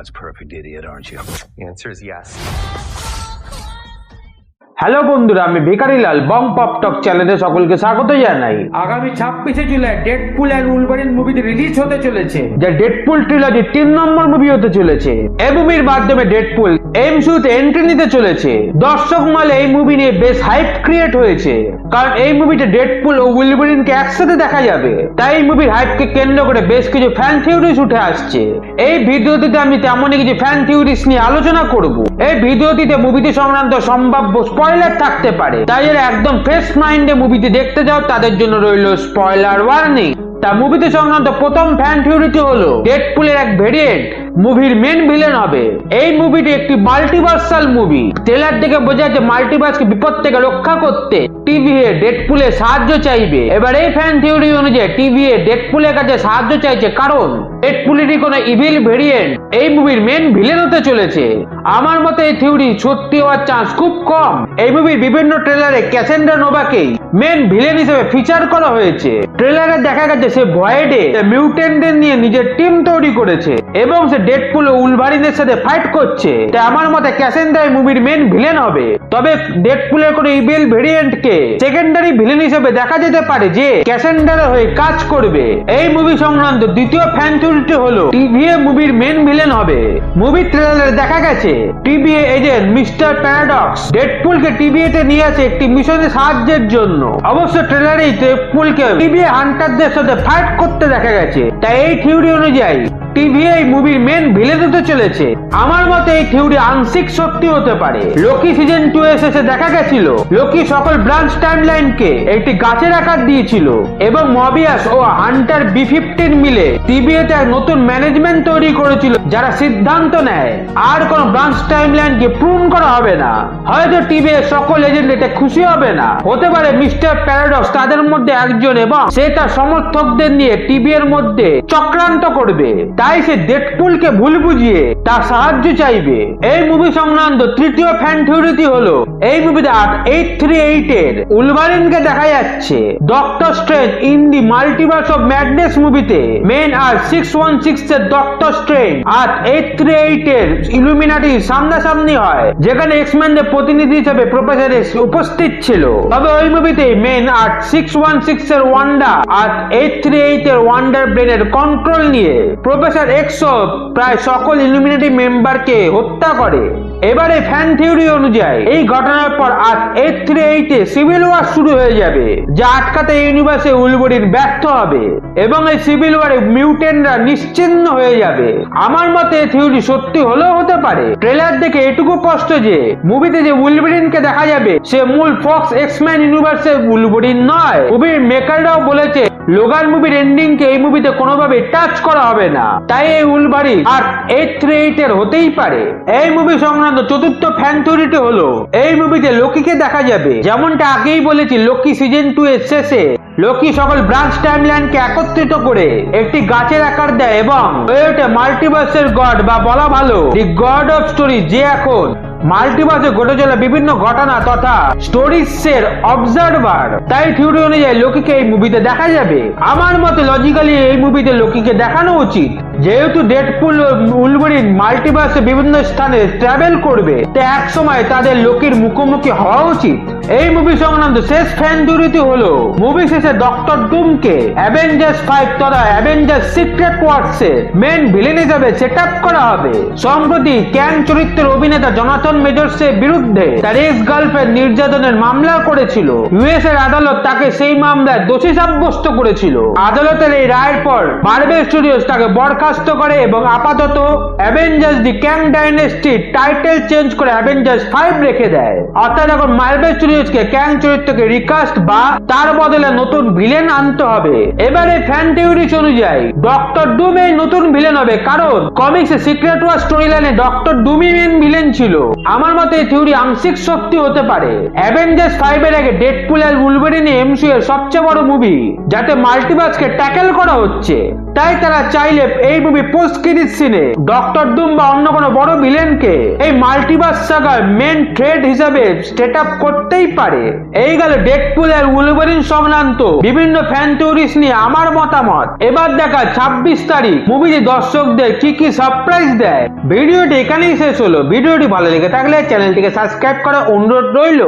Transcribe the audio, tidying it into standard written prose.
God's perfect idiot, aren't you? The answer is yes. Hello বন্ধুরা, আমি ভিখারিলাল বং pop টক চ্যানেলে সকলকে স্বাগত জানাই। আগামী 26শে জুলাই ডেডপুল এন্ড উলভারিন মুভিটি রিলিজ হতে চলেছে, যা ডেডপুল ট্রিলজি 3 নম্বর মুভি হতে চলেছে। এই মুভির মাধ্যমে ডেডপুল এমসিইউতে এন্ট্রি নিতে চলেছে। দর্শক মহলে এই মুভি নিয়ে বেশ হাইপ ক্রিয়েট হয়েছে, কারণ এই মুভিতে ডেডপুল ও উলভারিনকে একসাথে দেখা যাবে। তাই এই মুভির হাইপকে কেন্দ্র করে বেশ কিছু ফ্যান থিওরিজ উঠে আসছে। এই ভিডিওটিতে আমি তেমনই কিছু ফ্যান থিওরিজ নিয়ে আলোচনা করব। এই ভিডিওটিতে মুভিটি সংক্রান্ত সম্ভাব্য স্পয়লার থাকতে পারে, তাই এর একদম ফ্রেশ মাইন্ডে মুভিটি দেখতে যাও তাদের জন্য রইল স্পয়লার ওয়ার্নিং। তা মুভিতে সংক্রান্ত প্রথম ফ্যান থিওরিটি হলো ডেডপুলের এক ভেরিয়েন্ট মুভির মেন ভিলেন হবে। এই মুভিটি একটি মাল্টিভার্সাল মুভি। ট্রেলার দেখে বোঝা যাচ্ছে মাল্টিভার্সকে বিপদ থেকে রক্ষা করতে টিভিএ ডেডপুলের সাহায্য চাইবে। এবার এই ফ্যান থিওরি অনুযায়ী টিভিএ ডেডপুলের কাছে সাহায্য চাইছে কারণ ডেডপুলেরই কোনো ইভিল ভেরিয়েন্ট এই মুভির মেন ভিলেন হতে চলেছে। আমার মতে এই থিওরি সত্যি হওয়ার চান্স খুব কম। এই মুভির বিভিন্ন ট্রেলারে ক্যাসেন্ড্রা নোভাকেই মেন ভিলেন হিসেবে ফিচার করা হয়েছে। ট্রেলারে দেখা গেছে সে ভয়েডে মিউটেন্টদের নিয়ে নিজের টিম তৈরি করেছে এবং সে ডেডপুল ও উলভারিনের সাথে ফাইট করছে। তাই আমার মতে ক্যাসেন্ড্রা এই মুভির মেন ভিলেন হবে। তবে ডেডপুলের কোনো ইভিল ভেরিয়েন্টকে সেকেন্ডারি ভিলেন হিসেবে দেখা যেতে পারে যে ক্যাসেন্ড্রার হয়ে কাজ করবে। এই মুভি সংক্রান্ত দ্বিতীয় ফ্যান থিওরিটি হলো টিভিএ মুভির মেন ভিলেন হবে। মুভির ট্রেলারে দেখা গেছে টিভিএ এজেন্ট মিস্টার প্যারাডক্স ডেডপুলকে টিভিএ তে নিয়ে আসে একটি মিশনে সাহায্যের জন্য। অবশ্য ট্রেলারেই ডেডপুলকে টিভিএ হান্টারদের সাথে ফাইট করতে দেখা গেছে। তাই এই থিওরি অনুযায়ী টিভিএ এই মুভির মেন ভিলেন হতে চলেছে। আমার মতে এই থিওরি আংশিক সত্যি হতে পারে। লোকি সিজন 2 এ শেষে দেখা গেছিল লোকি সকল ব্রাঞ্চ টাইমলাইনকে একটি গাছের আকার দিয়েছিল এবং মবিয়াস ও হান্টার B15 মিলে টিভিএ তে এক নতুন ম্যানেজমেন্ট তৈরি করেছিল যারা সিদ্ধান্ত নেয় আর কোন ব্রাঞ্চ টাইমলাইনকে পূরণ করা হবে না। হয়তো টিভিএ সকল এজেন্ট এতে খুশি হবে না। হতে পারে মিস্টার প্যারাডক্স তাদের মধ্যে একজন এবং সে তার সমর্থকদের নিয়ে টিভিএ এর মধ্যে চক্রান্ত করবে। তাই সে ডেডপুলকে ভুল বুঝিয়ে তার সাহায্য চাইবে। এই মুভি সংক্রান্ত তৃতীয় ফ্যান থিওরিটি হলো এই মুভিতে 838 এর উলভারিনকে দেখা যাচ্ছে। Doctor strange in the multiverse of madness মুভিতে মেন আর 616 এর ডক্টর স্ট্রেঞ্জ আর 838 এর ইলুমিনাটির সামনাসামনি হয়, যেখানে এক্সম্যানদের প্রতিনিধি হিসেবে প্রফেসর এক্স উপস্থিত ছিল। তবে ওই মুভিতে মেন আর 616 এর ওয়ান্ডা আর 838 এর ওয়ান্ডার ব্রেনের কন্ট্রোল নিয়ে প্রফেসর এক্সও প্রায় সকল ইলুমিনাটি মেম্বারকে হত্যা করে। এবারে ফ্যান থিওরি অনুযায়ী এই ঘটনার পর আর 838 এ সিভিল ওয়ার শুরু হয়ে যাবে, যা আটকাতে ইউনিভার্সে উলভারিন ব্যর্থ হবে এবং এই সিভিল ওয়ারে মিউটেন্টরা নিশ্চিহ্ন হয়ে যাবে। আমার মতে এই থিওরি সত্যি হলেও হতে পারে। ট্রেলার দেখে এটুকু স্পষ্ট যে মুভিতে যে উলভারিনকে দেখা যাবে সে মূল ফক্স এক্সম্যান ইউনিভার্সের উলভারিন নয়। মুভির মেকাররাও বলেছে লোগান মুভির এন্ডিং কে এই মুভিতে কোনোভাবে টাচ করা হবে না, তাই এই উলভারিন আর 838 এর হতেই পারে। এই মুভি সংক্রান্ত চতুর্থ ফ্যান থিওরিটি হলো এই মুভিতে লোকিকে দেখা যাবে। যেমনটা আগেই বলেছি, লোকি সিজন 2 এর শেষে লোকি সকল ব্রাঞ্চ টাইমলাইনকে একত্রিত করে একটি গাছের আকার দেয় এবং হয়ে ওঠে মাল্টিভার্সের গড, বা বলা ভালো দি গড অফ স্টোরি, যে এখন মাল্টিভার্সে ঘটে চলা বিভিন্ন ঘটনা তথা স্টোরিজের অবজারভার। তাই থিওরি অনুযায়ী লোকিকে এই মুভিতে দেখা যাবে। আমার মতে লজিক্যালি এই মুভিতে লোকিকে দেখানো উচিত, যেহেতু ডেডপুল ও উলভারিন মাল্টিভার্সে বিভিন্ন স্থানে ট্রাভেল করবে, তাই এক সময় তাদের লোকির মুখোমুখি হওয়া উচিত। এই মুভি সংক্রান্ত শেষ ফ্যান থিওরিটি হলো মুভি শেষে ডক্টর ডুমকে অ্যাভেঞ্জার্স 5 তথা অ্যাভেঞ্জার্স সিক্রেট ওয়ার্স এর মেন ভিলেন হিসেবে সেট আপ করা হবে। সম্প্রতি ক্যাং চরিত্রের অভিনেতা জনাথন মেজর্সের বিরুদ্ধে তার এক্স গার্লফ্রেন্ড নির্যাতনের মামলা করেছিল। ইউএস এর আদালত তাকে সেই মামলায় দোষী সাব্যস্ত করেছিল। আদালতের এই রায়ের পর মার্ভেল স্টুডিওস তাকে বরখাস্ত করে এবং আপাতত অ্যাভেঞ্জার্স দি ক্যাং ডাইনেস্টি টাইটেল চেঞ্জ করে অ্যাভেঞ্জার্স 5 রেখে দেয়। অর্থাৎ এখন মার্ভেল স্টুডিওসকে ক্যাং চরিত্রকে রিকাস্ট বা তার বদলে নতুন ভিলেন আনতে হবে। এবারে ফ্যান থিওরিজ অনুযায়ী ডক্টর ডুম এই নতুন ভিলেন হবে, কারণ কমিক্সে সিক্রেট ওয়ার স্টোরি লাইনে ডক্টর ডুমই মেন ভিলেন ছিল। আমার মতে এই থিওরি আংশিক সত্যি হতে পারে। অ্যাভেঞ্জার্স 5 এর আগে ডেডপুল আর উলভারিন এমসিইউ এর সবচেয়ে বড় মুভি, যাতে মাল্টিভার্সকে ট্যাকেল করা হচ্ছে। তাই তারা চাইলে এই মুভি পোস্ট ক্রেডিট সিনে ডক্টর ডুম বা অন্য কোনো বড় ভিলেনকে এই মাল্টিভার্স সাগার মেন থ্রেড হিসাবে সেট আপ করতেই পারে। এই গেল ডেডপুল আর উলভারিন সংক্রান্ত বিভিন্ন ফ্যান থিওরিস নিয়ে আমার মতামত। এবার দেখা 26 তারিখ মুভিটি দর্শকদের কি কি সারপ্রাইজ দেয়। ভিডিওটি এখানেই শেষ হলো। ভিডিওটি ভালো লেগে থাকলে চ্যানেলটিকে সাবস্ক্রাইব করার অনুরোধ রইল।